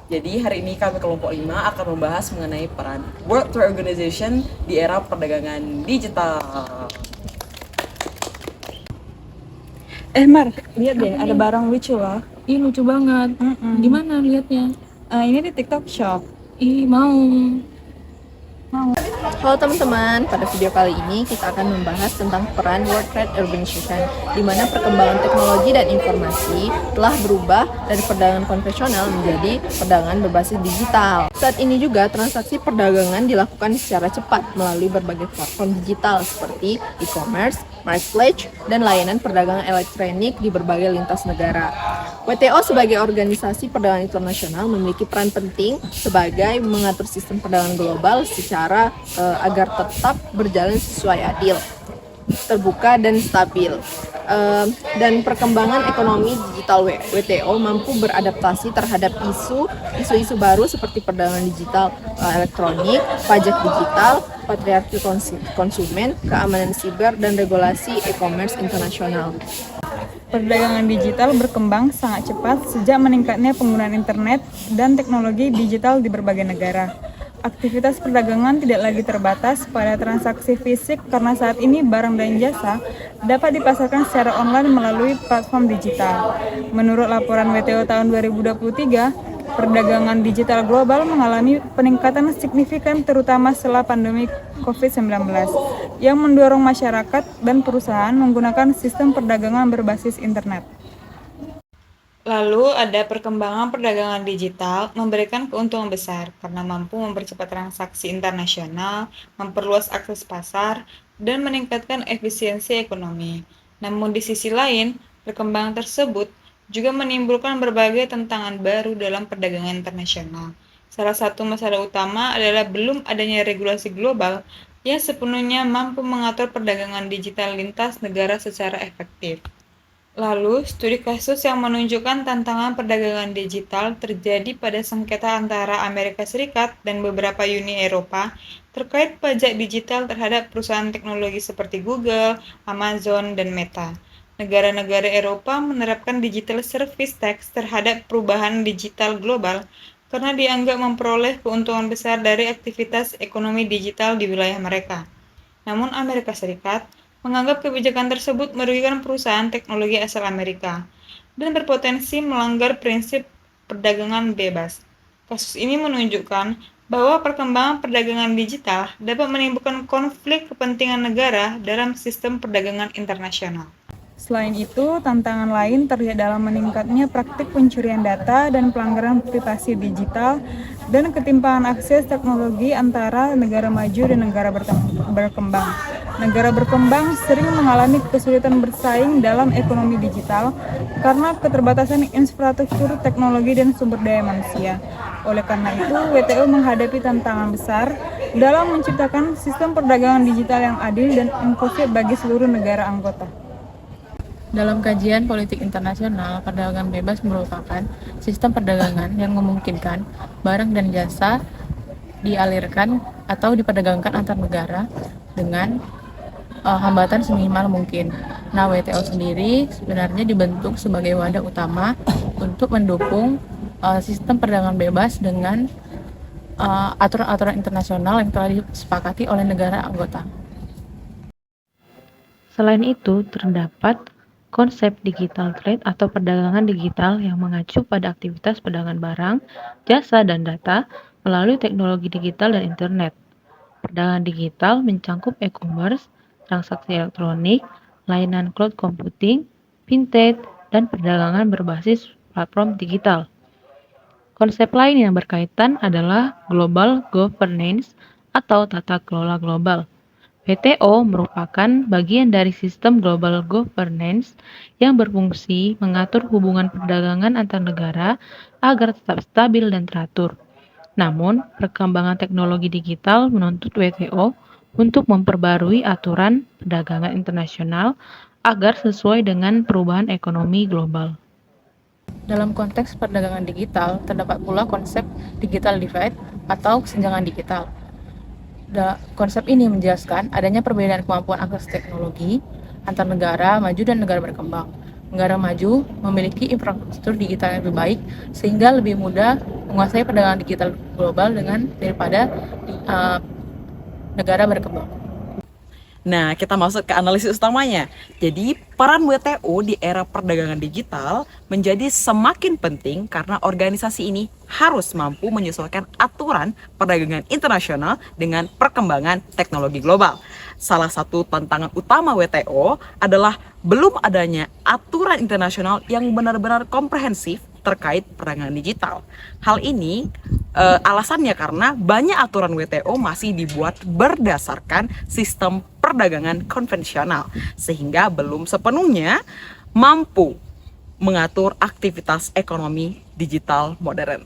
Jadi hari ini kami kelompok 5 akan membahas mengenai peran World Trade Organization di era perdagangan digital. Mar, lihat deh, ada barang lucu loh. Ih, lucu banget. Di mana lihatnya? Ini di TikTok Shop. Ih, mau. Halo teman-teman, pada video kali ini kita akan membahas tentang peran World Trade Organization, di mana perkembangan teknologi dan informasi telah berubah dari perdagangan konvensional menjadi perdagangan berbasis digital. Saat ini juga transaksi perdagangan dilakukan secara cepat melalui berbagai platform digital seperti e-commerce, marketplace, dan layanan perdagangan elektronik di berbagai lintas negara. WTO sebagai organisasi perdagangan internasional memiliki peran penting sebagai mengatur sistem perdagangan global secara agar tetap berjalan sesuai adil, terbuka dan stabil. Dan perkembangan ekonomi digital WTO mampu beradaptasi terhadap isu-isu baru seperti perdagangan digital elektronik, pajak digital, patriarki konsumen, keamanan siber, dan regulasi e-commerce internasional. Perdagangan digital berkembang sangat cepat sejak meningkatnya penggunaan internet dan teknologi digital di berbagai negara. Aktivitas perdagangan tidak lagi terbatas pada transaksi fisik karena saat ini barang dan jasa dapat dipasarkan secara online melalui platform digital. Menurut laporan WTO tahun 2023, perdagangan digital global mengalami peningkatan signifikan terutama setelah pandemi COVID-19 yang mendorong masyarakat dan perusahaan menggunakan sistem perdagangan berbasis internet. Lalu ada perkembangan perdagangan digital memberikan keuntungan besar karena mampu mempercepat transaksi internasional, memperluas akses pasar, dan meningkatkan efisiensi ekonomi. Namun di sisi lain, perkembangan tersebut juga menimbulkan berbagai tantangan baru dalam perdagangan internasional. Salah satu masalah utama adalah belum adanya regulasi global yang sepenuhnya mampu mengatur perdagangan digital lintas negara secara efektif. Lalu, studi kasus yang menunjukkan tantangan perdagangan digital terjadi pada sengketa antara Amerika Serikat dan beberapa Uni Eropa terkait pajak digital terhadap perusahaan teknologi seperti Google, Amazon, dan Meta. Negara-negara Eropa menerapkan digital service tax terhadap perubahan digital global karena dianggap memperoleh keuntungan besar dari aktivitas ekonomi digital di wilayah mereka. Namun Amerika Serikat menganggap kebijakan tersebut merugikan perusahaan teknologi asal Amerika dan berpotensi melanggar prinsip perdagangan bebas. Kasus ini menunjukkan bahwa perkembangan perdagangan digital dapat menimbulkan konflik kepentingan negara dalam sistem perdagangan internasional. Selain itu, tantangan lain terlihat dalam meningkatnya praktik pencurian data dan pelanggaran privasi digital dan ketimpangan akses teknologi antara negara maju dan negara berkembang. Negara berkembang sering mengalami kesulitan bersaing dalam ekonomi digital karena keterbatasan infrastruktur teknologi dan sumber daya manusia. Oleh karena itu, WTO menghadapi tantangan besar dalam menciptakan sistem perdagangan digital yang adil dan inklusif bagi seluruh negara anggota. Dalam kajian politik internasional, perdagangan bebas merupakan sistem perdagangan yang memungkinkan barang dan jasa dialirkan atau diperdagangkan antar negara dengan hambatan seminimal mungkin. Nah, WTO sendiri sebenarnya dibentuk sebagai wadah utama untuk mendukung sistem perdagangan bebas dengan aturan-aturan internasional yang telah disepakati oleh negara anggota. Selain itu, terdapat konsep digital trade atau perdagangan digital yang mengacu pada aktivitas perdagangan barang, jasa, dan data melalui teknologi digital dan internet. Perdagangan digital mencangkup e-commerce, transaksi elektronik, layanan cloud computing, fintech, dan perdagangan berbasis platform digital. Konsep lain yang berkaitan adalah global governance atau tata kelola global. WTO merupakan bagian dari sistem global governance yang berfungsi mengatur hubungan perdagangan antar negara agar tetap stabil dan teratur. Namun, perkembangan teknologi digital menuntut WTO untuk memperbarui aturan perdagangan internasional agar sesuai dengan perubahan ekonomi global. Dalam konteks perdagangan digital, terdapat pula konsep digital divide atau kesenjangan digital. Konsep ini menjelaskan adanya perbedaan kemampuan akses teknologi antar negara maju dan negara berkembang. Negara maju memiliki infrastruktur digital yang lebih baik sehingga lebih mudah menguasai perdagangan digital global daripada negara berkembang. Nah, kita masuk ke analisis utamanya. Jadi, peran WTO di era perdagangan digital menjadi semakin penting karena organisasi ini harus mampu menyesuaikan aturan perdagangan internasional dengan perkembangan teknologi global. Salah satu tantangan utama WTO adalah belum adanya aturan internasional yang benar-benar komprehensif terkait perdagangan digital. Hal ini alasannya karena banyak aturan WTO masih dibuat berdasarkan sistem perdagangan konvensional sehingga belum sepenuhnya mampu mengatur aktivitas ekonomi digital modern.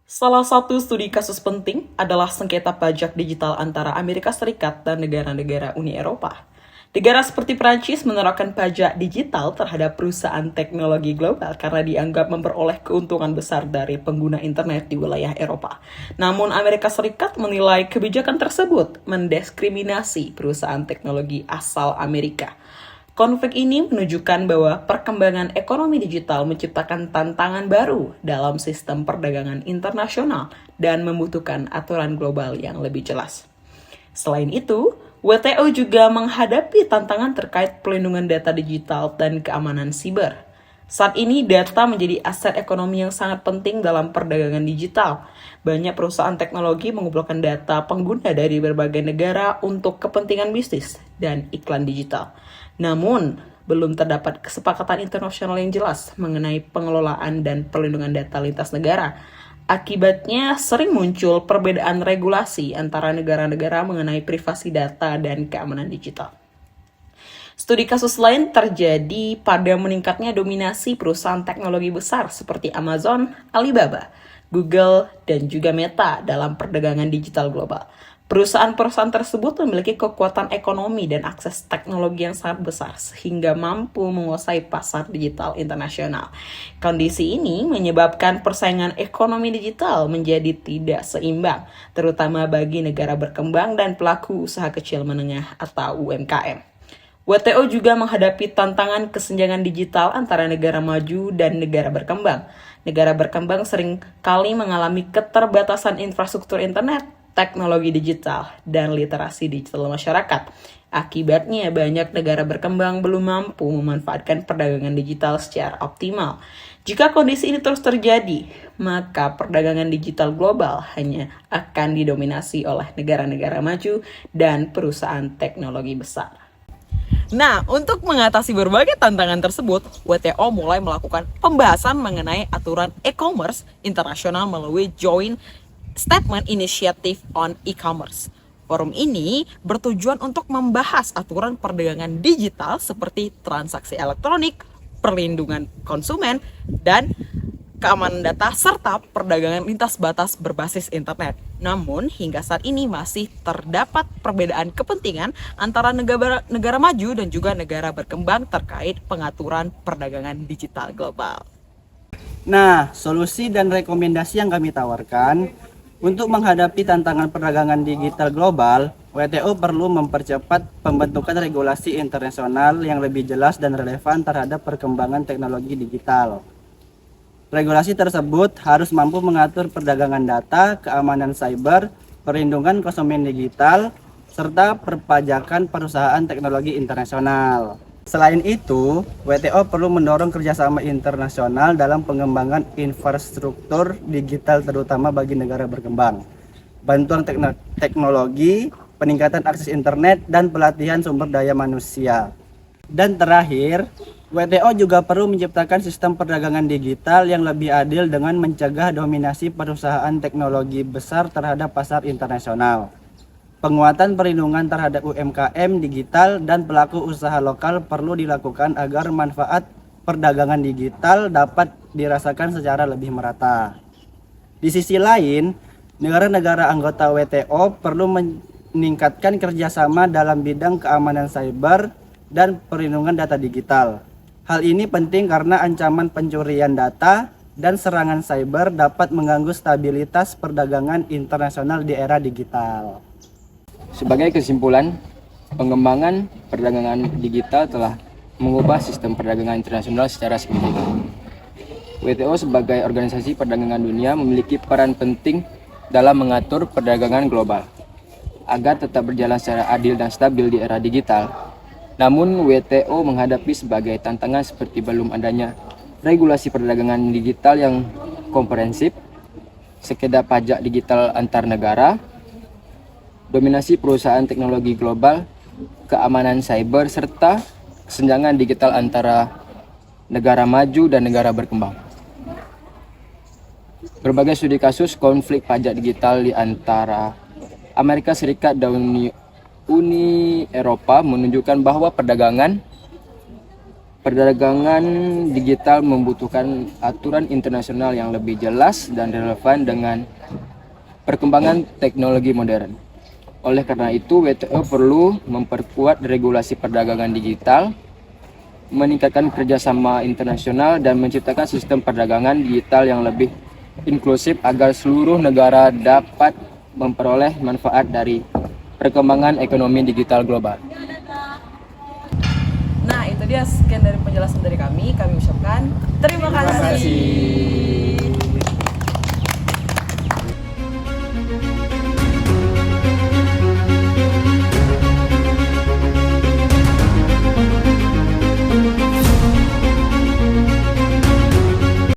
Salah satu studi kasus penting adalah sengketa pajak digital antara Amerika Serikat dan negara-negara Uni Eropa. Negara seperti Prancis menerapkan pajak digital terhadap perusahaan teknologi global karena dianggap memperoleh keuntungan besar dari pengguna internet di wilayah Eropa. Namun Amerika Serikat menilai kebijakan tersebut mendiskriminasi perusahaan teknologi asal Amerika. Konflik ini menunjukkan bahwa perkembangan ekonomi digital menciptakan tantangan baru dalam sistem perdagangan internasional dan membutuhkan aturan global yang lebih jelas. Selain itu, WTO juga menghadapi tantangan terkait pelindungan data digital dan keamanan siber. Saat ini data menjadi aset ekonomi yang sangat penting dalam perdagangan digital. Banyak perusahaan teknologi mengumpulkan data pengguna dari berbagai negara untuk kepentingan bisnis dan iklan digital. Namun, belum terdapat kesepakatan internasional yang jelas mengenai pengelolaan dan perlindungan data lintas negara. Akibatnya sering muncul perbedaan regulasi antara negara-negara mengenai privasi data dan keamanan digital. Studi kasus lain terjadi pada meningkatnya dominasi perusahaan teknologi besar seperti Amazon, Alibaba, Google, dan juga Meta dalam perdagangan digital global. Perusahaan-perusahaan tersebut memiliki kekuatan ekonomi dan akses teknologi yang sangat besar sehingga mampu menguasai pasar digital internasional. Kondisi ini menyebabkan persaingan ekonomi digital menjadi tidak seimbang, terutama bagi negara berkembang dan pelaku usaha kecil menengah atau UMKM. WTO juga menghadapi tantangan kesenjangan digital antara negara maju dan negara berkembang. Negara berkembang sering kali mengalami keterbatasan infrastruktur internet, teknologi digital, dan literasi digital masyarakat. Akibatnya, banyak negara berkembang belum mampu memanfaatkan perdagangan digital secara optimal. Jika kondisi ini terus terjadi, maka perdagangan digital global hanya akan didominasi oleh negara-negara maju dan perusahaan teknologi besar. Nah, untuk mengatasi berbagai tantangan tersebut, WTO mulai melakukan pembahasan mengenai aturan e-commerce internasional melalui Joint Statement Initiative on E-commerce. Forum ini bertujuan untuk membahas aturan perdagangan digital seperti transaksi elektronik, perlindungan konsumen, dan keamanan data serta perdagangan lintas batas berbasis internet. Namun, hingga saat ini masih terdapat perbedaan kepentingan antara negara maju dan juga negara berkembang terkait pengaturan perdagangan digital global. Nah, solusi dan rekomendasi yang kami tawarkan untuk menghadapi tantangan perdagangan digital global, WTO perlu mempercepat pembentukan regulasi internasional yang lebih jelas dan relevan terhadap perkembangan teknologi digital. Regulasi tersebut harus mampu mengatur perdagangan data, keamanan cyber, perlindungan konsumen digital, serta perpajakan perusahaan teknologi internasional. Selain itu, WTO perlu mendorong kerjasama internasional dalam pengembangan infrastruktur digital terutama bagi negara berkembang, bantuan teknologi, peningkatan akses internet, dan pelatihan sumber daya manusia. Dan terakhir, WTO juga perlu menciptakan sistem perdagangan digital yang lebih adil dengan mencegah dominasi perusahaan teknologi besar terhadap pasar internasional. Penguatan perlindungan terhadap UMKM digital dan pelaku usaha lokal perlu dilakukan agar manfaat perdagangan digital dapat dirasakan secara lebih merata. Di sisi lain, negara-negara anggota WTO perlu meningkatkan kerjasama dalam bidang keamanan cyber dan perlindungan data digital. Hal ini penting karena ancaman pencurian data dan serangan cyber dapat mengganggu stabilitas perdagangan internasional di era digital. Sebagai kesimpulan, pengembangan perdagangan digital telah mengubah sistem perdagangan internasional secara signifikan. WTO sebagai organisasi perdagangan dunia memiliki peran penting dalam mengatur perdagangan global agar tetap berjalan secara adil dan stabil di era digital. Namun, WTO menghadapi sebagai tantangan seperti belum adanya regulasi perdagangan digital yang komprehensif, sekedar pajak digital antar negara, dominasi perusahaan teknologi global, keamanan cyber, serta kesenjangan digital antara negara maju dan negara berkembang. Berbagai studi kasus konflik pajak digital di antara Amerika Serikat dan Uni Eropa menunjukkan bahwa perdagangan digital membutuhkan aturan internasional yang lebih jelas dan relevan dengan perkembangan teknologi modern. Oleh karena itu, WTO perlu memperkuat regulasi perdagangan digital, meningkatkan kerjasama internasional, dan menciptakan sistem perdagangan digital yang lebih inklusif agar seluruh negara dapat memperoleh manfaat dari perkembangan ekonomi digital global. Nah, itu dia sekian dari penjelasan dari kami. Kami ucapkan terima kasih.